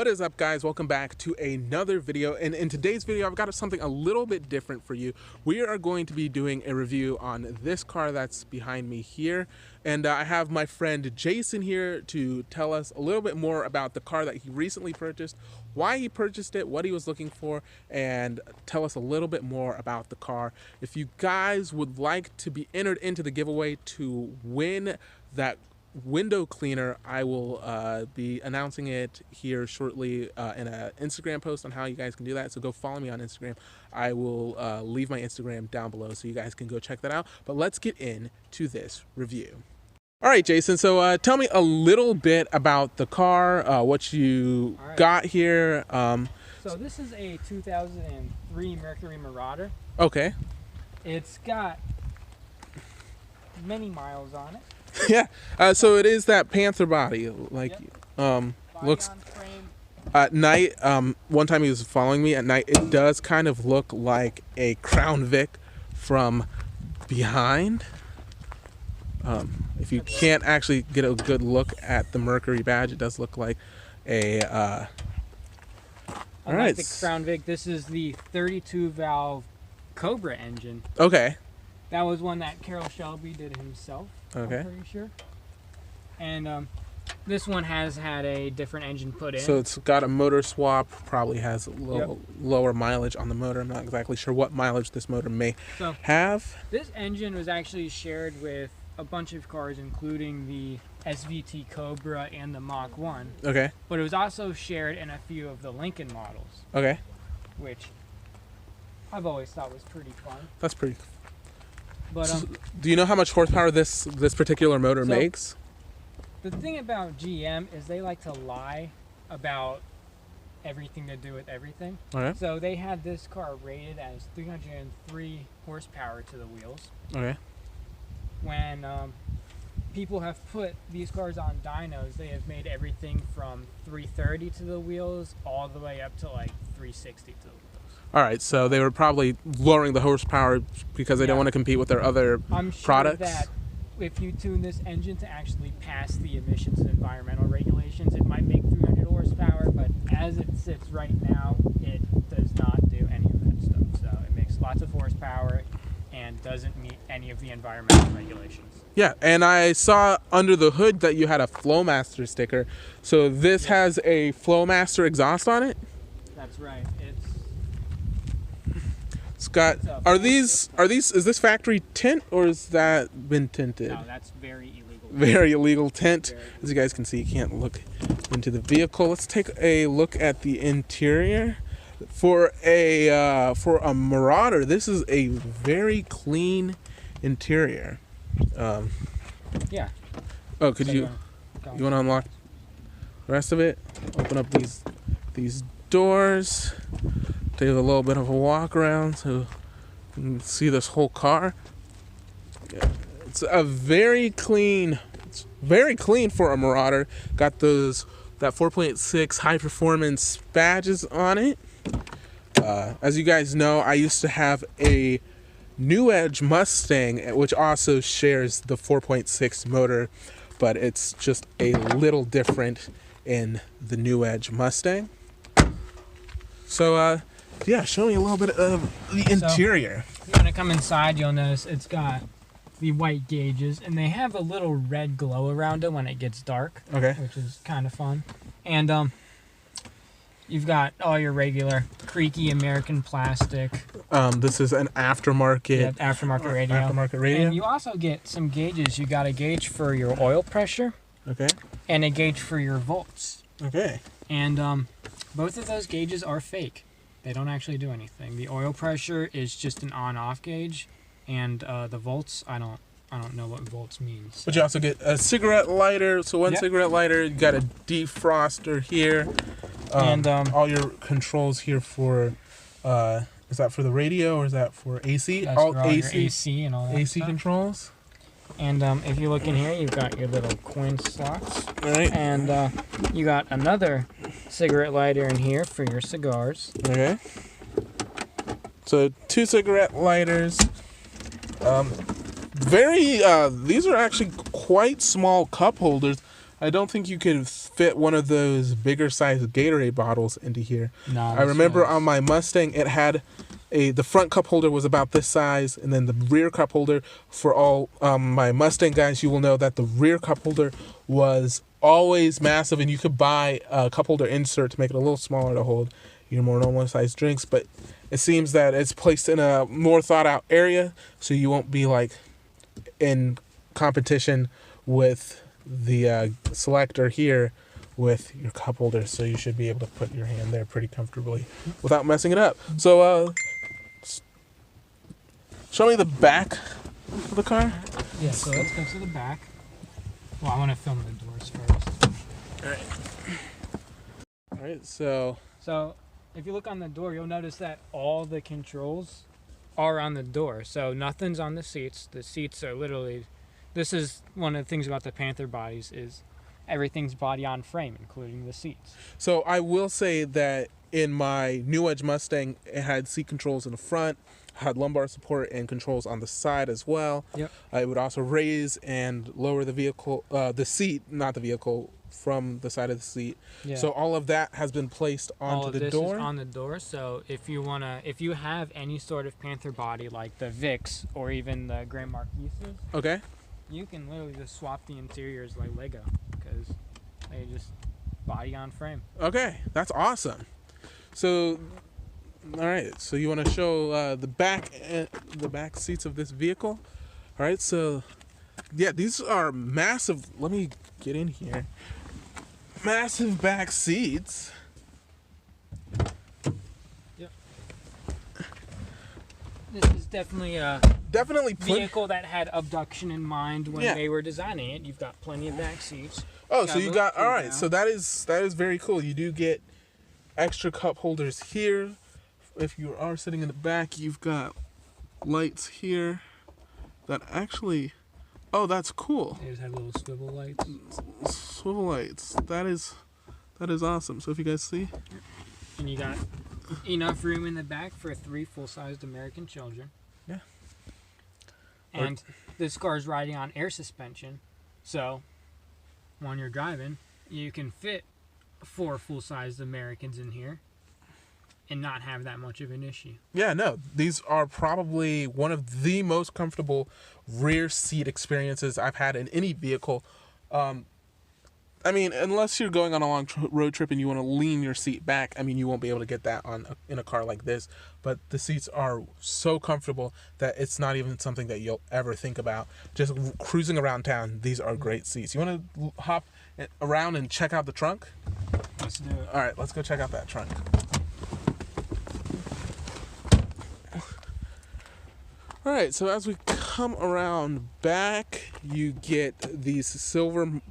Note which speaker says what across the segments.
Speaker 1: What is up, guys? Welcome back to another video, and in today's video I've got something a little bit different for you. We are going to be doing a review on this car that's behind me here, and I have my friend Jason here to tell us a little bit more about the car that he recently purchased, why he purchased it, what he was looking for, and tell us a little bit more about the car. If you guys would like to be entered into the giveaway to win that window cleaner, I will be announcing it here shortly in an Instagram post on how you guys can do that, so go follow me on Instagram. I will leave my Instagram down below so you guys can go check that out. But let's get into this review. All right, Jason, so tell me a little bit about the car, what you got here.
Speaker 2: So this is a 2003 Mercury Marauder.
Speaker 1: Okay.
Speaker 2: It's got many miles on it.
Speaker 1: Yeah, so it is that Panther body, like,
Speaker 2: Body
Speaker 1: looks
Speaker 2: on frame.
Speaker 1: at night. One time he was following me at night. It does kind of look like a Crown Vic from behind. If you can't actually get a good look at the Mercury badge, it does look like a. All right.
Speaker 2: The Crown Vic. This is the 32 valve Cobra engine.
Speaker 1: Okay.
Speaker 2: That was one that Carroll Shelby did himself.
Speaker 1: Okay.
Speaker 2: I'm pretty sure. And this one has had a different engine put in.
Speaker 1: So it's got a motor swap, probably has a little lower mileage on the motor. I'm not exactly sure what mileage this motor may have.
Speaker 2: This engine was actually shared with a bunch of cars, including the SVT Cobra and the Mach 1. Okay. But it was also shared in a few of the Lincoln models.
Speaker 1: Okay.
Speaker 2: Which I've always thought was pretty fun.
Speaker 1: That's pretty cool.
Speaker 2: But,
Speaker 1: so, do you know how much horsepower this particular motor makes?
Speaker 2: The thing about GM is they like to lie about everything to do with everything.
Speaker 1: Okay.
Speaker 2: So they had this car rated as 303 horsepower to the wheels.
Speaker 1: Okay.
Speaker 2: When people have put these cars on dynos, they have made everything from 330 to the wheels all the way up to like 360 to the wheels.
Speaker 1: All right, so they were probably lowering the horsepower because they don't want to compete with their other products.
Speaker 2: I'm sure that if you tune this engine to actually pass the emissions and environmental regulations, it might make 300 horsepower, but as it sits right now, it does not do any of that stuff. So it makes lots of horsepower and doesn't meet any of the environmental regulations.
Speaker 1: Yeah, and I saw under the hood that you had a Flowmaster sticker. So this has a Flowmaster exhaust on it?
Speaker 2: That's right.
Speaker 1: It's got, is this factory tint or is that been tinted?
Speaker 2: No, that's very illegal.
Speaker 1: Very illegal tint. As you guys can see, you can't look into the vehicle. Let's take a look at the interior. For a Marauder, this is a very clean interior.
Speaker 2: Yeah.
Speaker 1: Oh, could you want to unlock the rest of it? Open up these doors. Take a little bit of a walk around so you can see this whole car. Yeah, it's a very clean. It's very clean for a Marauder. Got that 4.6 high performance badges on it. As you guys know, I used to have a New Edge Mustang, which also shares the 4.6 motor, but it's just a little different in the New Edge Mustang. So, yeah, show me a little bit of the interior.
Speaker 2: So, when I come inside, you'll notice it's got the white gauges, and they have a little red glow around it when it gets dark. Okay. Which is kind of fun. And you've got all your regular creaky American plastic.
Speaker 1: This is an aftermarket.
Speaker 2: Yeah, aftermarket radio.
Speaker 1: Aftermarket radio.
Speaker 2: And you also get some gauges. You got a gauge for your oil pressure. Okay. And a gauge for your volts. Okay. And both of those gauges are fake. They don't actually do anything. The oil pressure is just an on-off gauge, and the volts, I don't know what volts means. So.
Speaker 1: But you also get a cigarette lighter. So one cigarette lighter. You got a defroster here, and all your controls here for. Is that for the radio or is that for AC?
Speaker 2: That's all AC, your AC and all that
Speaker 1: AC
Speaker 2: stuff.
Speaker 1: Controls.
Speaker 2: And if you look in here, you've got your little coin slots.
Speaker 1: All right.
Speaker 2: And you got another cigarette lighter in here for your cigars.
Speaker 1: Okay. So 2 cigarette lighters. These are actually quite small cup holders. I don't think you could fit one of those bigger sized Gatorade bottles into here.
Speaker 2: No,
Speaker 1: I remember on my Mustang, it had the front cup holder was about this size, and then the rear cup holder for all my Mustang guys, you will know that the rear cup holder was always massive, and you could buy a cup holder insert to make it a little smaller to hold your more normal sized drinks. But it seems that it's placed in a more thought out area, so you won't be like in competition with the selector here with your cup holder, so you should be able to put your hand there pretty comfortably without messing it up. So show me the back of the car.
Speaker 2: Yeah, so let's go to the back. Well, I want to film the doors first.
Speaker 1: Alright, so
Speaker 2: if you look on the door, you'll notice that all the controls are on the door. So nothing's on the seats. The seats are literally, this is one of the things about the Panther bodies is everything's body on frame, including the seats.
Speaker 1: So I will say that in my New Edge Mustang, it had seat controls in the front, had lumbar support and controls on the side as well.
Speaker 2: Yep.
Speaker 1: It would also raise and lower the vehicle, the seat, not the vehicle, from the side of the seat.
Speaker 2: Yeah.
Speaker 1: So all of that has been placed onto the door.
Speaker 2: All of this is on the door. So if you have any sort of Panther body like the Vicks or even the Grand Marquises,
Speaker 1: okay,
Speaker 2: you can literally just swap the interiors like Lego because they just body on frame.
Speaker 1: Okay, that's awesome. So, all right. So you want to show the back seats of this vehicle? All right. So, yeah, these are massive. Let me get in here. Massive back seats.
Speaker 2: Yep. This is definitely a vehicle that had abduction in mind when they were designing it. You've got plenty of back seats.
Speaker 1: Oh, so you got all right. So that is very cool. You do get extra cup holders here. If you are sitting in the back, you've got lights here that actually. Oh, that's cool.
Speaker 2: They just have little swivel lights.
Speaker 1: Swivel lights. That is awesome. So if you guys see.
Speaker 2: And you got enough room in the back for 3 full-sized American children.
Speaker 1: Yeah.
Speaker 2: And this car is riding on air suspension, so when you're driving, you can fit 4 full-sized Americans in here and not have that much of an issue.
Speaker 1: Yeah, no, these are probably one of the most comfortable rear seat experiences I've had in any vehicle. I mean, unless you're going on a long road trip and you want to lean your seat back, I mean, you won't be able to get that in a car like this. But the seats are so comfortable that it's not even something that you'll ever think about. Just cruising around town, these are great seats. You want to hop around and check out the trunk?
Speaker 2: Let's do it.
Speaker 1: All right, let's go check out that trunk. All right, so as we come around back, you get the silver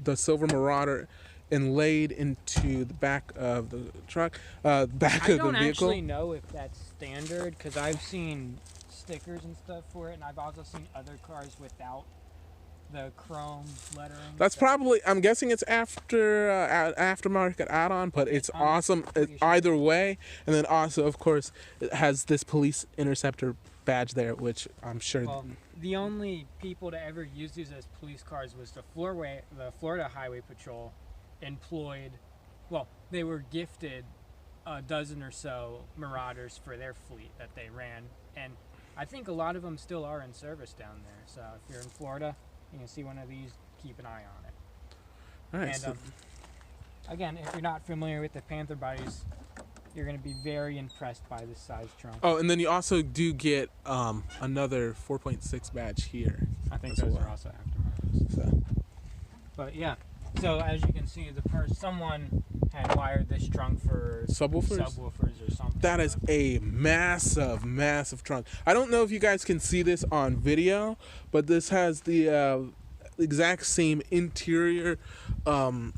Speaker 1: Marauder inlaid into the back of the truck, back of the vehicle.
Speaker 2: I don't actually know if that's standard because I've seen stickers and stuff for it, and I've also seen other cars without the chrome lettering.
Speaker 1: That's probably, I'm guessing it's aftermarket add-on, but it's awesome either way. And then also, of course, it has this police interceptor badge there, which I'm sure.
Speaker 2: Well, the only people to ever use these as police cars was the Florida Highway Patrol employed. Well, they were gifted a dozen or so Marauders for their fleet that they ran, and I think a lot of them still are in service down there. So if you're in Florida, you can see one of these. Keep an eye on it.
Speaker 1: All right.
Speaker 2: And again, if you're not familiar with the Panther bodies, you're going to be very impressed by this size trunk.
Speaker 1: Oh, and then you also do get another 4.6 badge here.
Speaker 2: I think those are also aftermarket.
Speaker 1: So.
Speaker 2: But yeah, so as you can see, someone had wired this trunk for subwoofers or something.
Speaker 1: That is a massive, massive trunk. I don't know if you guys can see this on video, but this has the exact same interior of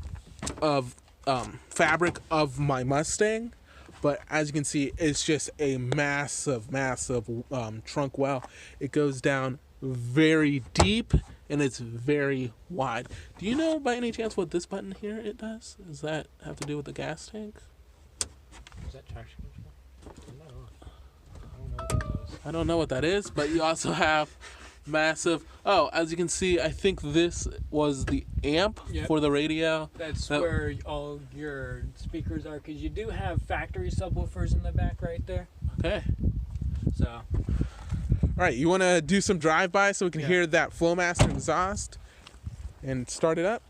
Speaker 1: fabric of my Mustang. But as you can see, it's just a massive, massive trunk well. It goes down very deep and it's very wide. Do you know by any chance what this button here it does? Does that have to do with the gas tank?
Speaker 2: Is that traction control? No. I don't know what that is.
Speaker 1: I don't know what that is, but you also have Massive. Oh, as you can see, I think this was the amp for the radio.
Speaker 2: That's where all your speakers are, because you do have factory subwoofers in the back right there.
Speaker 1: Okay.
Speaker 2: So.
Speaker 1: All right, you want to do some drive-by so we can hear that Flowmaster exhaust and start it up?